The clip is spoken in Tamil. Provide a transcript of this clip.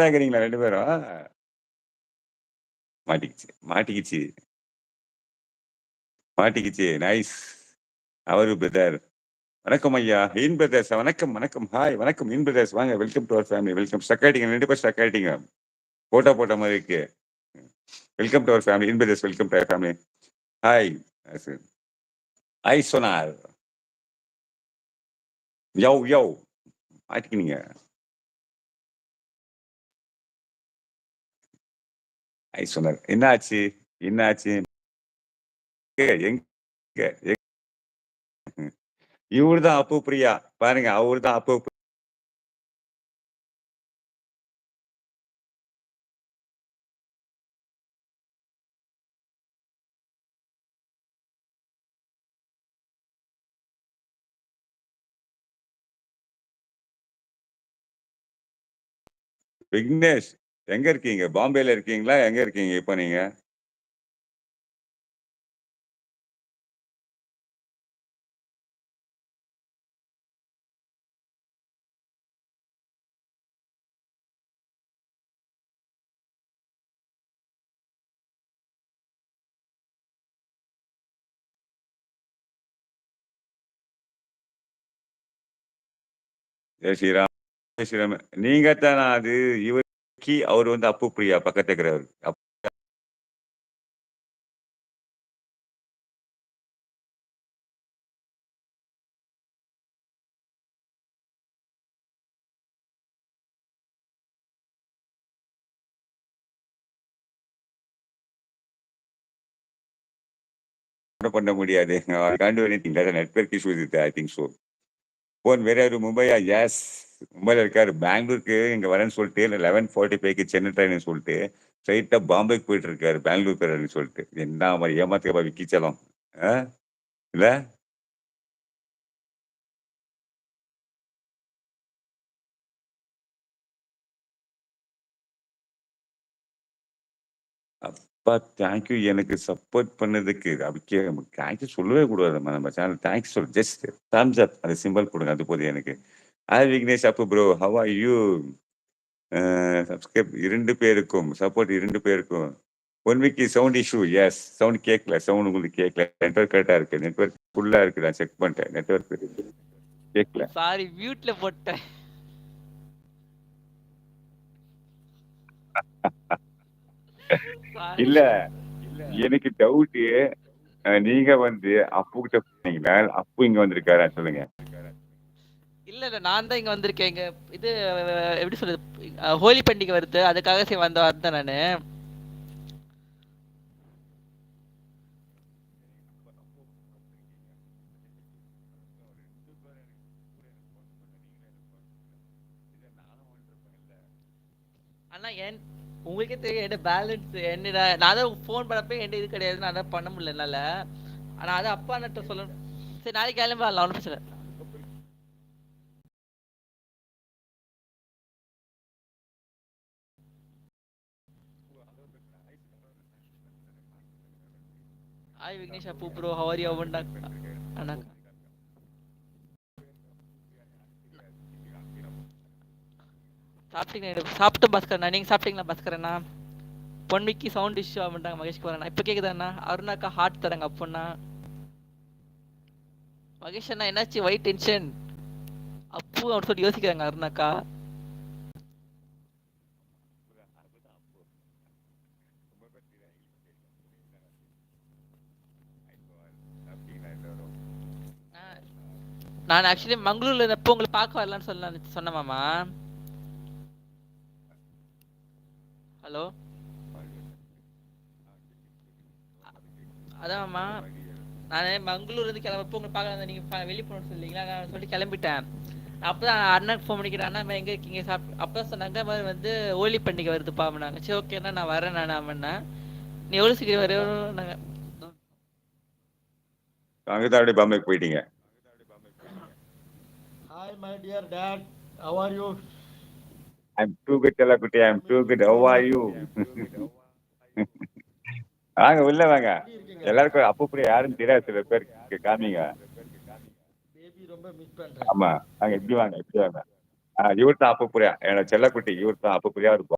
இருக்கிறீங்களா 2 பேரும்? மாட்டிக்கிச்சு, மாட்டிக்கிச்சு, மாட்டிக்கிச்சு. நைஸ். அவரு பிரதர். வணக்கம் ஐயா. இன் பிரதர்ஸ் வணக்கம், வணக்கம். ஹாய், வணக்கம் இன் பிரதர்ஸ். வாங்க. Welcome to our family. Welcome. Stuck ஆயிட்டீங்க. 2 பேரும் ஸ்டக் ஆயிட்டீங்க. போட்டோ போட்ட மாரி இருக்கு. Welcome to our family. In brothers welcome to our family. Hi. Hi Sonar. Yo yo. மாட்டிக்கினீங்க. ஹாய் சோனார். என்ன ஆச்சு? என்ன ஆச்சு? எங்க? எங்க? இவரு தான் அப்பு பிரியா. பாருங்க அவரு தான் அப்பு விக்னேஷ். எங்க இருக்கீங்க? பாம்பேல இருக்கீங்களா? எங்க இருக்கீங்க இப்ப நீங்க? ஜெய் ஸ்ரீராம். ஜெய் ஸ்ரீராம். நீங்க தானா அது? இவர் அவரு வந்து அப்பு பிரியா பக்கத்துல இருக்கிறவரு. பண்ண முடியாது. can't do anything. There's a network issue with it, I think so. Phone வேற யாரு மும்பையா? எஸ். மும்பைல இருக்காரு. பெங்களூருக்கு இங்க வரேன்னு சொல்லிட்டு 11:45க்கு சென்னை ட்ரெயின் சொல்லிட்டு ஸ்ட்ரைட்டா பாம்பேக்கு போயிட்டு இருக்காரு. பெங்களூர் பேரன்னு சொல்லிட்டு. என்ன மாதிரி ஏமாத்துக்கப்பா விக்கிச்சலம். இல்ல? அப்பா தேங்க்யூ எனக்கு சப்போர்ட் பண்ணதுக்கு. அதுக்கே தேங்க்யூ சொல்லவே கூடாது. நம்ம சேனல் தேங்க்ஸ் சொல். ஜஸ்ட் தம்ஸ் அப் அந்த சிம்பிள் கொடுங்க. அது போதும் எனக்கு. Hi Vignesh Appu bro. How are you? Subscribe 2 பேருக்கும் சப்போர்ட் 2 பேருக்கும். 1 week sound issue. Yes. Sound கேட்கல. சவுண்ட் உங்களுக்கு கேட்கல. நெட்வொர்க் கரெக்டா இருக்கு. நெட்வொர்க் ஃபுல்லா இருக்கு. நான் செக் பண்ணிட்டேன். நெட்வொர்க் கேட்கல. சாரி மியூட்ல போட்டேன். இல்ல எனக்கு டவுட். நீங்க வந்து அப்பு கிட்ட சொன்னீங்களா? அப்பு இங்க வந்திருக்காரா சொல்லுங்க. இல்ல நான் தான் இங்க வந்திருக்கேன். இங்க இது எப்படி சொல்றது, ஹோலி பண்டிகை வருது, அதுக்காக சரி வந்தேன் நானு. ஆனா உங்களுக்கே தெரியும் என்ன பேலன்ஸ் என்ன. நான் தான் ஃபோன் பண்ணப்ப என்ன இது கிடையாது, நான் தான் பண்ண முடியல என்னால. ஆனா அது அப்பா நட்ட சொல்லணும். சரி நாளைக்கு கிளம்பலாம், ஒன்றும் பிரச்சனை இல்லை. Hi Vignesh Appu bro, how are you? அண்ணா சாப்பிட்டு பாஸ்கரண்ணா, நீங்க சாப்பிட்டீங்களா பாஸ்கரண்ணா? பொன்மிக்கு சவுண்ட் இஷ்யூ ஆகுண்டாங்க மகேஷ் குமாரண்ணா. இப்போ கேக்குதாண்ணா? அருணாக்கா ஹார்ட் தரங்க அப்பண்ணா. மகேஷ் அண்ணா என்னாச்சு? ஒயிட் டென்ஷன் அப்பு அப்படின்னு சொல்லி யோசிக்கிறாங்க அருணாக்கா. நான் ஆக்சுவலி மங்களூர்ல இருந்தப்போ உங்களை பார்க்க வரலான்னு சொன்னமாமா. ஹலோ அதான்மா, நான் மங்களூர்ல இருந்து கிளம்பப்போ உங்களை பார்க்கலாம், நீங்க வெளியே போகணும்னு சொல்லிங்களா, நான் சொல்லிட்டு கிளம்பிட்டேன். அப்பதான் அண்ணனுக்கு ஃபோன் பண்ணிக்கிறேன். அண்ணா எங்க இருக்கீங்க அப்பதான் சொன்னாங்க மாதிரி வந்து ஹோலி பண்டிகை வருதுப்பா அப்படின்னாங்க. சரி ஓகேண்ணா நான் வரேன் நான் அப்படின்னா. நீ எவ்வளவு சீக்கிரம் வரேன்னாங்க. அங்கதான் அப்படியே பாம்பேக்கு போயிட்டீங்க. Hi, my dear dad. How are you? I'm too good, Telakuti. I'm too good. How are you? வாங்க உள்ள வாங்க. எல்லாருக்கும் அப்பு பிரியா யாருன்னு தெரியாது. சில பேருக்கு காமிங்க. Baby ரொம்ப மிஸ் பண்றேன். ஆமா. வாங்க இப்படி வாங்க இப்படி வாங்க. இவர் தான் அப்புப்பிரியா. என்னோட செல்லக்குட்டி இவர் தான் அப்புப்பிரியா ஒரு